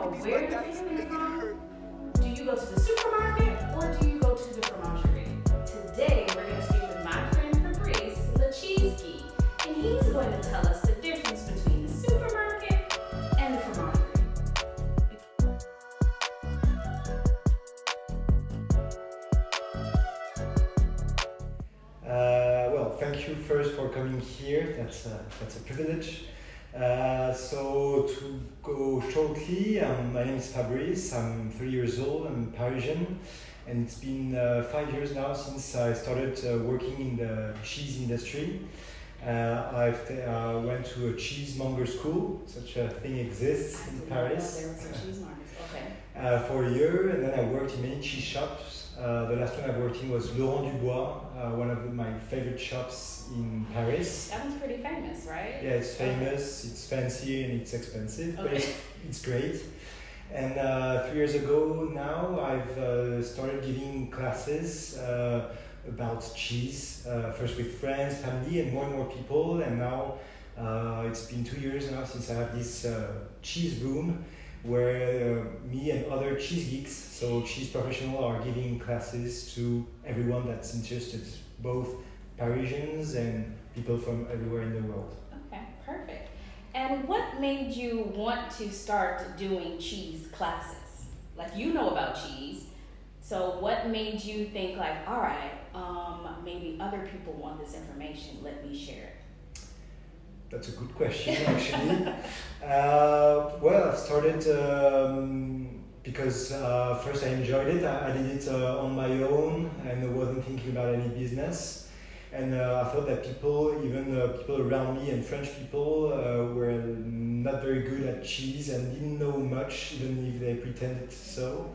know where to pick them from? Do you go to the supermarket or do you go to the Fromagerie? Today we're going to speak with my friend Fabrice, the Cheese Geek, and he's going to tell us the difference between the supermarket and the Fromagerie. Well, thank you first for coming here. That's a privilege. So to go shortly, my name is Fabrice. I'm 3 years old. I'm Parisian, and it's been 5 years now since I started working in the cheese industry. I went to a cheesemonger school. Such a thing exists in Paris. There was a cheesemongers. Okay. For a year, and then I worked in many cheese shops. The last one I worked in was one of my favorite shops in Paris. That one's pretty famous, right? Yeah, it's famous, it's fancy, and it's expensive, but it's great. And 3 years ago now, I've started giving classes about cheese, first with friends, family, and more people. And now it's been 2 years now since I have this cheese room where me and other cheese geeks, so cheese professionals, are giving classes to everyone that's interested, both Parisians and people from everywhere in the world. Okay, perfect. And what made you want to start doing cheese classes? Like, you know about cheese, so what made you think like, all right, maybe other people want this information, let me share it? That's a good question, actually. Well, I've started because first I enjoyed it. I did it on my own and I wasn't thinking about any business. And I thought that people, even people around me and French people, were not very good at cheese and didn't know much, even if they pretended so.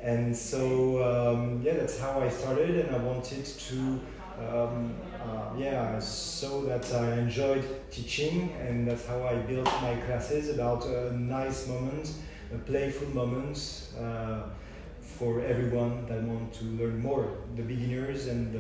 And so, that's how I started, and I wanted to so that I enjoyed teaching, and that's how I built my classes, about a nice moment, a playful moment for everyone that want to learn more, the beginners and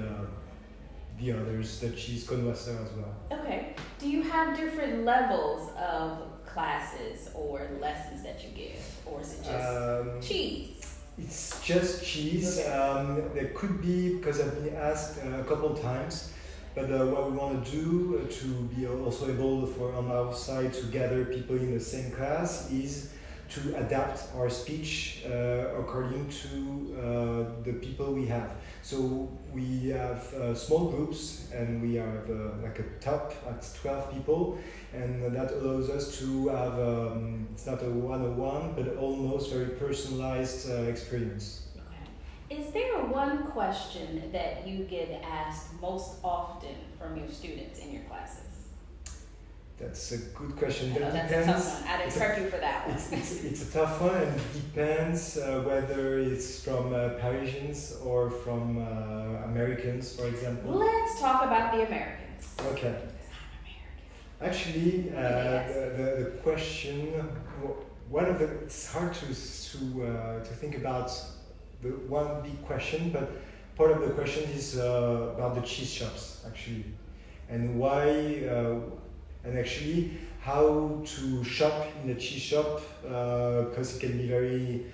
the others, the cheese connoisseur as well. Okay. Do you have different levels of classes or lessons that you give, or is it just cheese? It's just cheese. Okay. There could be, because I've been asked a couple times, but what we want to do to be also able for on our side to gather people in the same class is to adapt our speech according to the people we have. So we have small groups, and we have like a top at 12 people, and that allows us to have, it's not a one-on-one, but almost very personalized experience. Okay. Is there one question that you get asked most often from your students in your classes? That's a good question. That's a tough one. I didn't prep you for that one. It's a tough one, and it depends whether it's from Parisians or from Americans, for example. Let's talk about the Americans. Okay. Actually, the question, it's hard to think about the one big question, but part of the question is about the cheese shops, actually, and why. And actually, how to shop in a cheese shop, because it can be very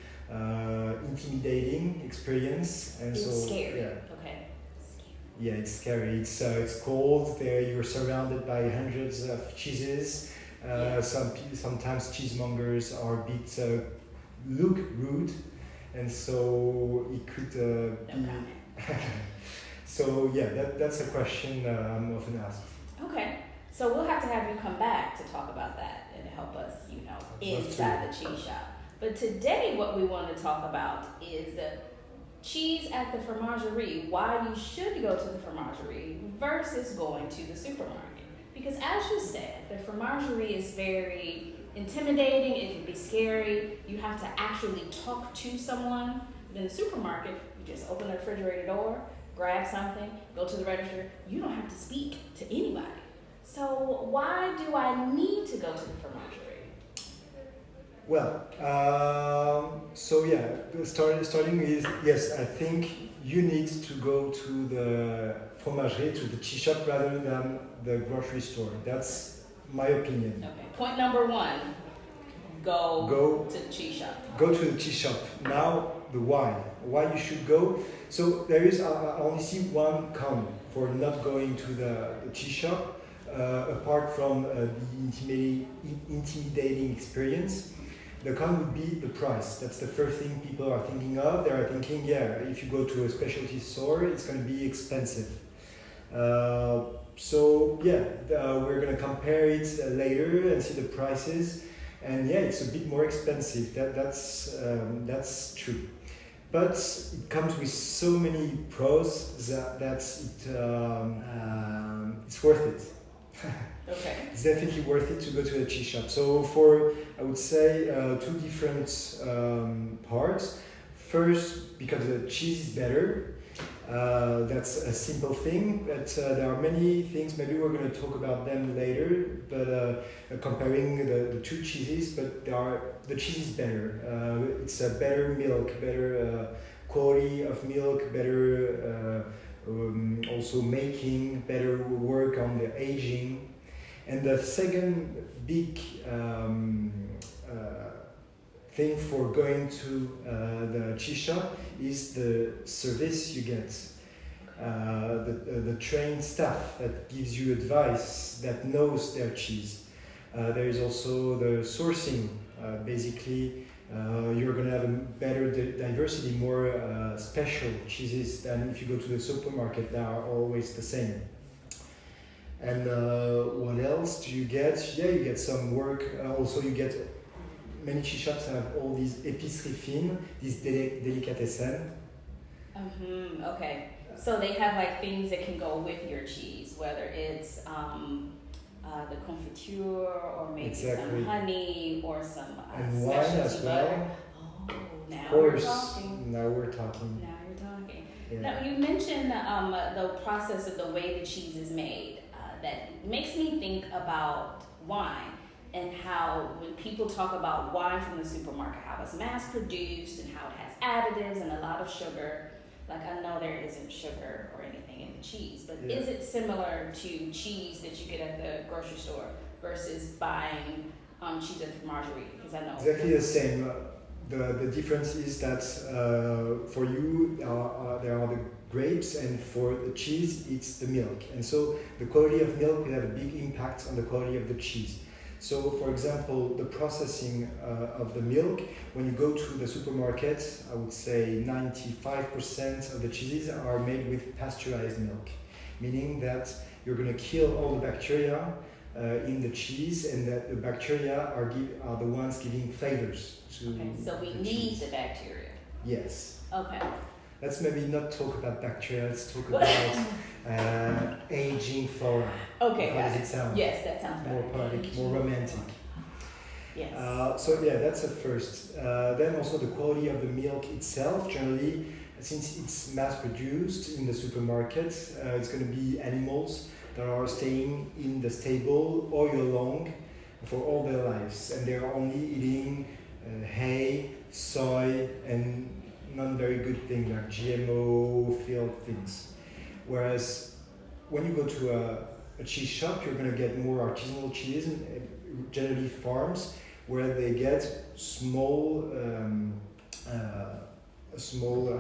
intimidating experience, and it's scary. Yeah. Okay. Yeah, it's scary. It's cold. There, you're surrounded by hundreds of cheeses. Sometimes cheesemongers are a bit look rude, and so it could be. So that's a question I'm often asked. Okay. So we'll have to have you come back to talk about that and help us, inside the cheese shop. But today what we want to talk about is the cheese at the Fromagerie, why you should go to the Fromagerie versus going to the supermarket. Because as you said, the Fromagerie is very intimidating, it can be scary, you have to actually talk to someone. But in the supermarket, you just open the refrigerator door, grab something, go to the register, you don't have to speak to anybody. So why do I need to go to the Fromagerie? Well, starting with, yes, I think you need to go to the Fromagerie, to the cheese shop, rather than the grocery store. That's my opinion. Okay, point number one, go to the cheese shop. Go to the cheese shop. Now, the why. Why you should go. So there is, I only see one con for not going to the cheese shop, apart from the intimidating experience. The con would be the price. That's the first thing people are thinking of. They are thinking, yeah, if you go to a specialty store, it's going to be expensive. So yeah, we're going to compare it later and see the prices. And yeah, it's a bit more expensive. That's true. But it comes with so many pros that it's worth it. Okay. It's definitely worth it to go to a cheese shop. So for, I would say, two different parts. First, because the cheese is better. That's a simple thing, but there are many things, maybe we're going to talk about them later, but comparing the two cheeses, but the cheese is better. It's a better milk, better quality of milk, better also making, better work on the aging. And the second big thing for going to the cheese shop is the service you get. The trained staff that gives you advice, that knows their cheese. There is also the sourcing. Basically, you're going to have a better diversity, more special cheeses than if you go to the supermarket. They are always the same. And what else do you get? Yeah, you get some work. Also, you get many cheese shops have all these épiceries fines, these délicatessen. Okay. So they have like things that can go with your cheese, whether it's the confiture or maybe some honey or some and wine as well. Butter. Oh, now of course. we're talking. Now we're talking. Now you're talking. Yeah. Now you mentioned the process of the way the cheese is made. That makes me think about wine and how when people talk about wine from the supermarket, how it's mass produced and how it has additives and a lot of sugar. Like I know there isn't sugar or anything in the cheese, but is it similar to cheese that you get at the grocery store versus buying cheese at the Fromagerie? Because I know exactly the same. The difference is that for you there are the grapes, and for the cheese it's the milk, and so the quality of milk will have a big impact on the quality of the cheese. So for example, the processing of the milk, when you go to the supermarket, I would say 95% of the cheeses are made with pasteurized milk, meaning that you're going to kill all the bacteria in the cheese, and that the bacteria are the ones giving flavors to so we need the bacteria. Yes. Okay. Let's maybe not talk about bacteria, let's talk about aging flora. Okay, How does it sound? Yes, that sounds better. More poetic, more romantic. Yes. So yeah, that's the first. Then also the quality of the milk itself. Generally, since it's mass produced in the supermarket, it's going to be animals that are staying in the stable all year long for all their lives, and they're only eating hay, soy, and non very good things like GMO filled things. Whereas when you go to a cheese shop, you're going to get more artisanal cheese, generally farms, where they get small,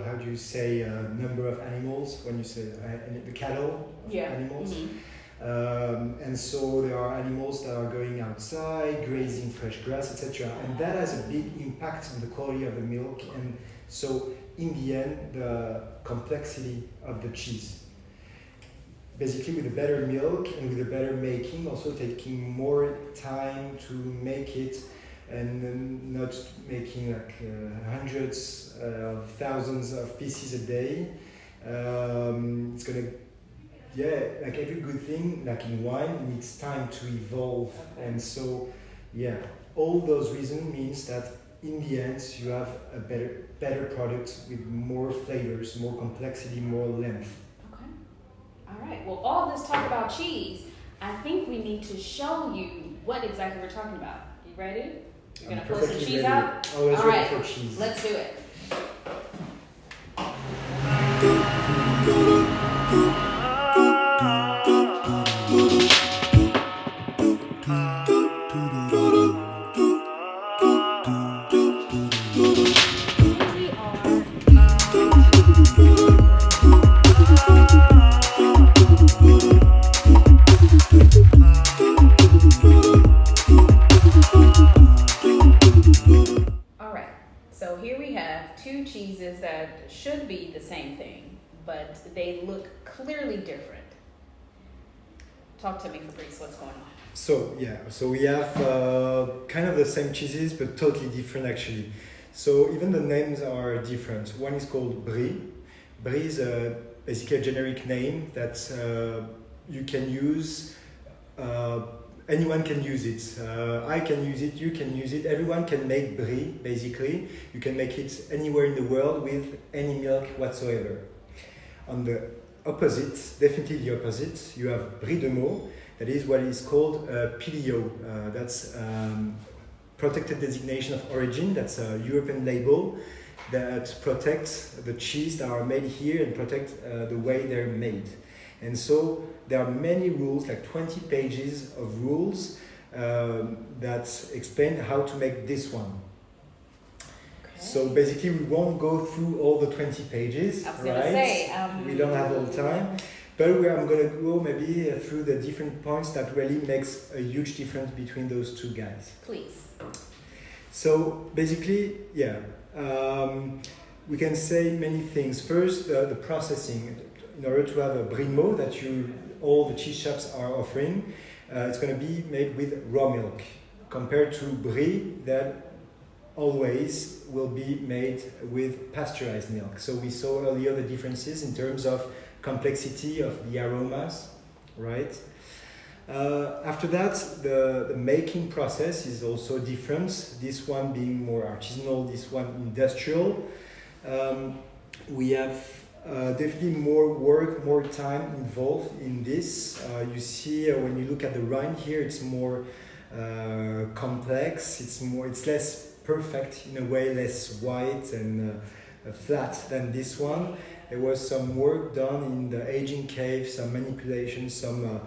how do you say, number of animals when you say the cattle of animals. Mm-hmm. And so there are animals that are going outside, grazing fresh grass, etc. And that has a big impact on the quality of the milk, and so in the end, the complexity of the cheese. Basically, with a better milk and with a better making, also taking more time to make it, and not making like hundreds of thousands of pieces a day. It's gonna, like every good thing, like in wine, it needs time to evolve. And so, all those reasons means that in the end, you have a better product with more flavors, more complexity, more length. Okay. All right. Well, all this talk about cheese, I think we need to show you what exactly we're talking about. You ready? You're going to pull some cheese out? Always all right. For cheese. Let's do it. cheeses that should be the same thing, but they look clearly different. Talk to me, Fabrice, what's going on? So we have kind of the same cheeses, but totally different actually. So even the names are different. One is called Brie. Brie is basically a generic name that you can use. Anyone can use it. I can use it, you can use it. Everyone can make Brie, basically. You can make it anywhere in the world with any milk whatsoever. On the opposite, definitely the opposite, you have Brie de Meaux. That is what is called PDO. That's protected designation of origin. That's a European label that protects the cheese that are made here and protect the way they're made. And so there are many rules, like 20 pages of rules that explain how to make this one. Okay. So basically we won't go through all the 20 pages, I was right? gonna say, We don't have all the time. But I'm going to go maybe through the different points that really makes a huge difference between those two guys. Please. So basically, we can say many things. First, the processing. In order to have a Brie de Meaux that all the cheese shops are offering, it's going to be made with raw milk, compared to Brie that always will be made with pasteurized milk. So we saw earlier the differences in terms of complexity of the aromas, right? After that, the making process is also different. This one being more artisanal, this one industrial. We have definitely more work, more time involved in this. You see, when you look at the rind here, it's more complex. It's less perfect in a way, less white and flat than this one. There was some work done in the aging cave, some manipulation, some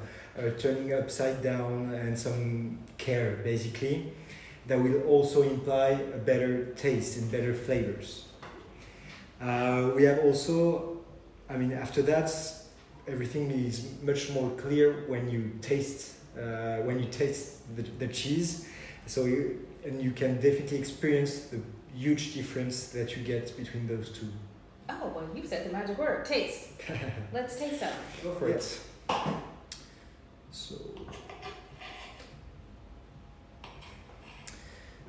turning upside down, and some care, basically, that will also imply a better taste and better flavors. We have also, after that, everything is much more clear when you taste the cheese. So you can definitely experience the huge difference that you get between those two. Oh, well, you said the magic word, taste. Let's taste some. Go for it.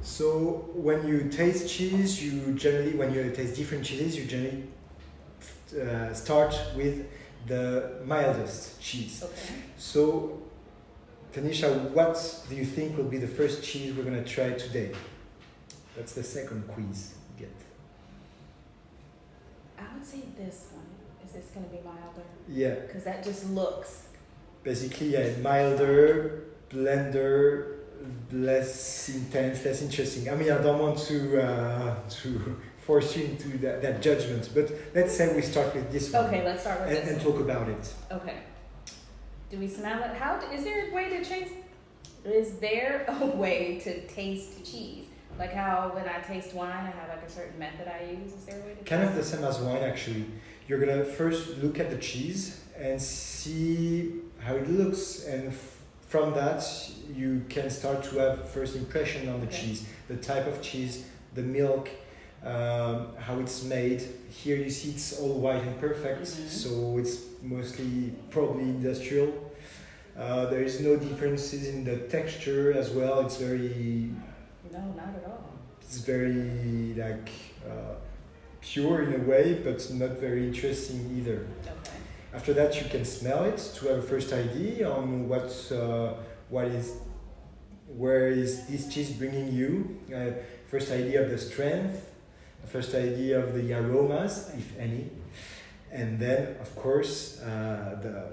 So when you taste cheese, when you taste different cheeses, you generally start with the mildest cheese. Okay. So, Tanisha, what do you think will be the first cheese we're going to try today? That's the second quiz you get. I would say this one. Is this going to be milder? Yeah. Because that just looks. Basically, milder, blender, less intense, less interesting. I don't want to force you into that judgment, but let's say we start with this one. Okay, let's start with this and one. talk about it. Okay. Do we smell it? Is there a way to taste? Is there a way to taste cheese? Like how when I taste wine, I have like a certain method I use. Is there a way to? Kind of the same as wine, actually. You're gonna first look at the cheese and see how it looks, and from that you can start to have first impression on the cheese, the type of cheese, the milk, how it's made. Here you see it's all white and perfect, so it's mostly probably industrial. There is no differences in the texture as well. It's very. No, not at all. It's very pure in a way, but not very interesting either. Okay. After that, you can smell it to have a first idea on where is this cheese bringing you. First idea of the strength, first idea of the aromas, if any, and then of course the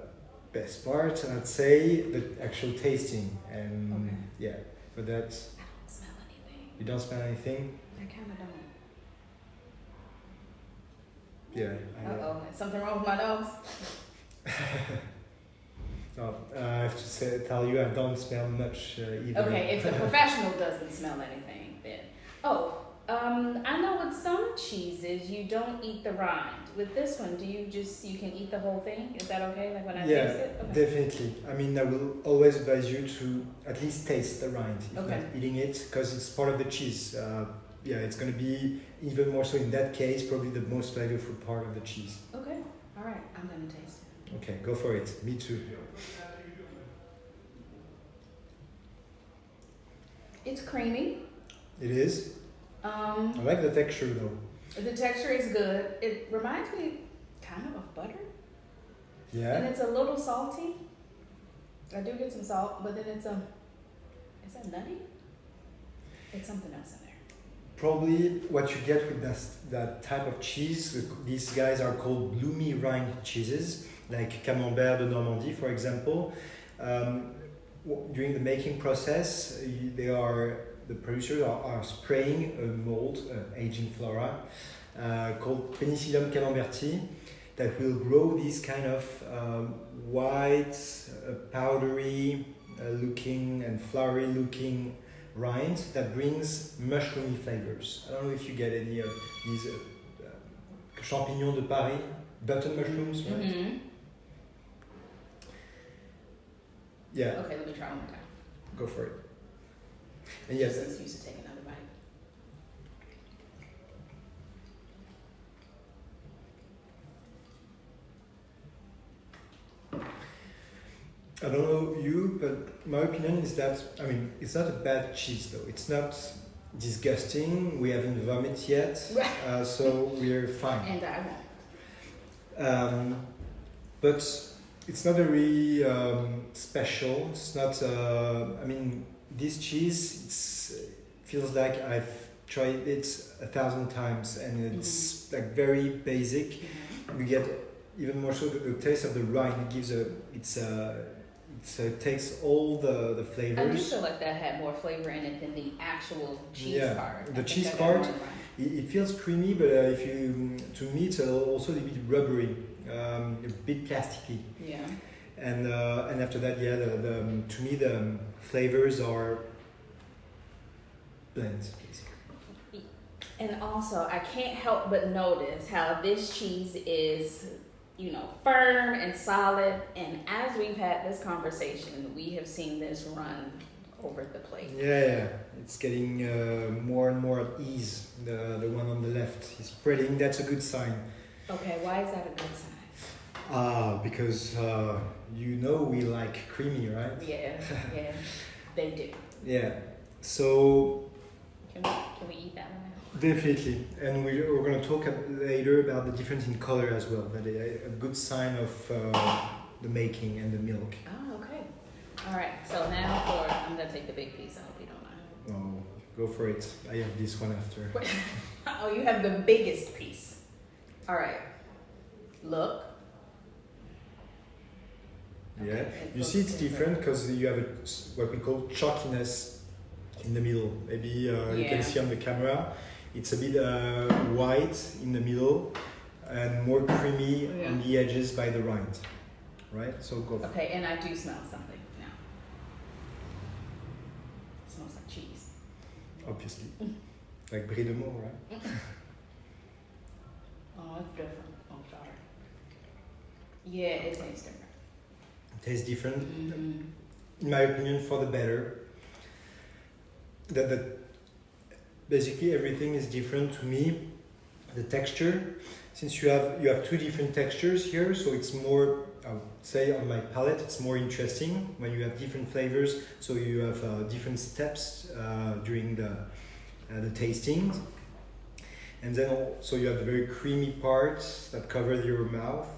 best part, I'd say, the actual tasting. And for that. You don't smell anything? I kind of don't. Yeah. Uh-oh, is something wrong with my nose? No, I have to tell you, I don't smell much either. Okay, if the professional doesn't smell anything, then. I know with some cheeses you don't eat the rind. With this one, you can eat the whole thing? Is that okay? Like when I taste it? Okay. Definitely. I will always advise you to at least taste the rind if not eating it, because it's part of the cheese. yeah, it's going to be even more so in that case, probably the most flavorful part of the cheese. Okay. All right. I'm gonna taste it. Okay, go for it. Me too. It's creamy. It is. I like the texture though. The texture is good. It reminds me kind of butter. Yeah. And it's a little salty. I do get some salt, but then it's is that nutty? It's something else in there. Probably what you get with that type of cheese, these guys are called bloomy rind cheeses, like Camembert de Normandie, for example. During the making process, the producers are spraying a mold, aging flora, called Penicillium camemberti, that will grow these kind of white, powdery looking and flowery looking rind that brings mushroomy flavors. I don't know if you get any of these champignons de Paris, button mushrooms, right? Mm-hmm. Yeah. Okay, let me try one more time. Go for it. And yes, Just used to take another bite. I don't know you, but my opinion is that, I mean, it's not a bad cheese though. It's not disgusting. We haven't vomited yet, so we're fine. And I won't. But it's not very special. It's not, I mean, this cheese, it feels like I've tried it 1,000 times and it's like very basic. Mm-hmm. You get even more so the taste of the rind. It gives it takes all the flavors. I do feel like that had more flavor in it than the actual cheese part. The cheese part, it feels creamy, but to me, it's also a little bit rubbery, a bit plasticky. Yeah. And after that, yeah, to me the flavors are blends, basically. And also, I can't help but notice how this cheese is, firm and solid. And as we've had this conversation, we have seen this run over the plate. Yeah. It's getting more and more at ease. The one on the left is spreading. That's a good sign. Okay, why is that a good sign? Because we like creamy, right? Yeah, they do. Yeah. So Can we eat that one now? definitely, and we're going to talk later about the difference in color as well. That is a good sign of the making and the milk. Oh, okay. All right. So now I'm gonna take the big piece. I hope you don't mind. Oh, go for it. I have this one after. Oh, you have the biggest piece. All right. Look. Yeah, Okay, you see it's different because you have what we call chalkiness in the middle. Maybe you can see on the camera, it's a bit white in the middle and more creamy on the edges by the rind, right? So go. Okay, and I do smell something now. It smells like cheese. Obviously, like Brie de Meaux, right? Oh, it's different. I'm sorry. Yeah, it tastes different. Tastes different, Mm-hmm. in my opinion, for the better. That basically everything is different to me. The texture, since you have two different textures here, so it's more, I would say, on my palate, it's more interesting when you have different flavors. So you have different steps during the tasting, and then also you have the very creamy parts that cover your mouth,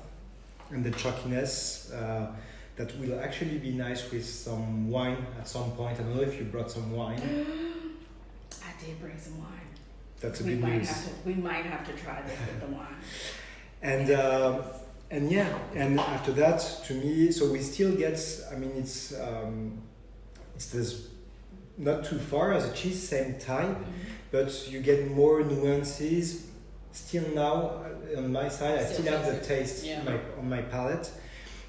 and the chalkiness. That will actually be nice with some wine at some point. I don't know if you brought some wine. I did bring some wine. That's a good news. We might have to try this with the wine. And after that, to me, so we still get. I mean, it's this not too far as a cheese, same type, but you get more nuances. Still now, on my side, I still have the taste on my palate.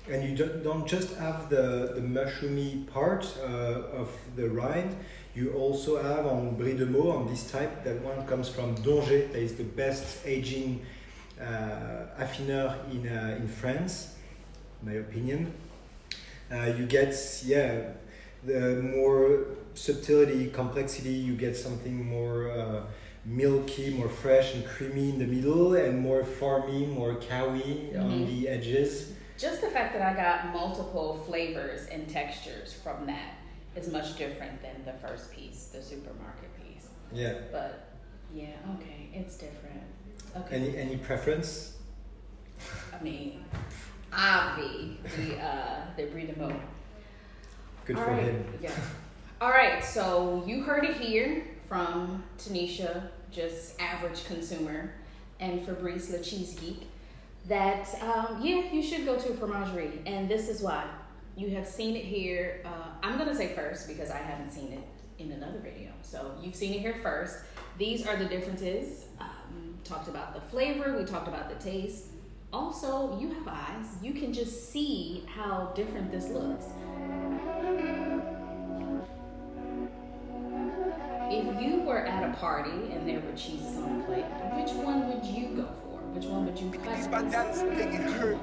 And you don't just have the mushroomy part of the rind, you also have on Brie de Meaux, on this type, that one comes from Donget, that is the best aging affineur in France, in my opinion. You get, the more subtlety, complexity, you get something more milky, more fresh and creamy in the middle, and more farmy, more cowy on the edges. Just the fact that I got multiple flavors and textures from that is much different than the first piece, the supermarket piece. Yeah. But yeah, okay, it's different. Okay. Any preference? I mean, Avi, the Brie de Meaux. Good All for right. him. Yeah. All right, so you heard it here from Tanisha, just average consumer, and Fabrice, the Cheese Geek, that you should go to a Fromagerie, and this is why. You have seen it here. I'm gonna say first because I haven't seen it in another video. So you've seen it here first. These are the differences. Talked about the flavor, we talked about the taste. Also, you have eyes. You can just see how different this looks. If you were at a party and there were cheeses on the plate, which one would you go for? Which one would you prefer? My dad's making hurt.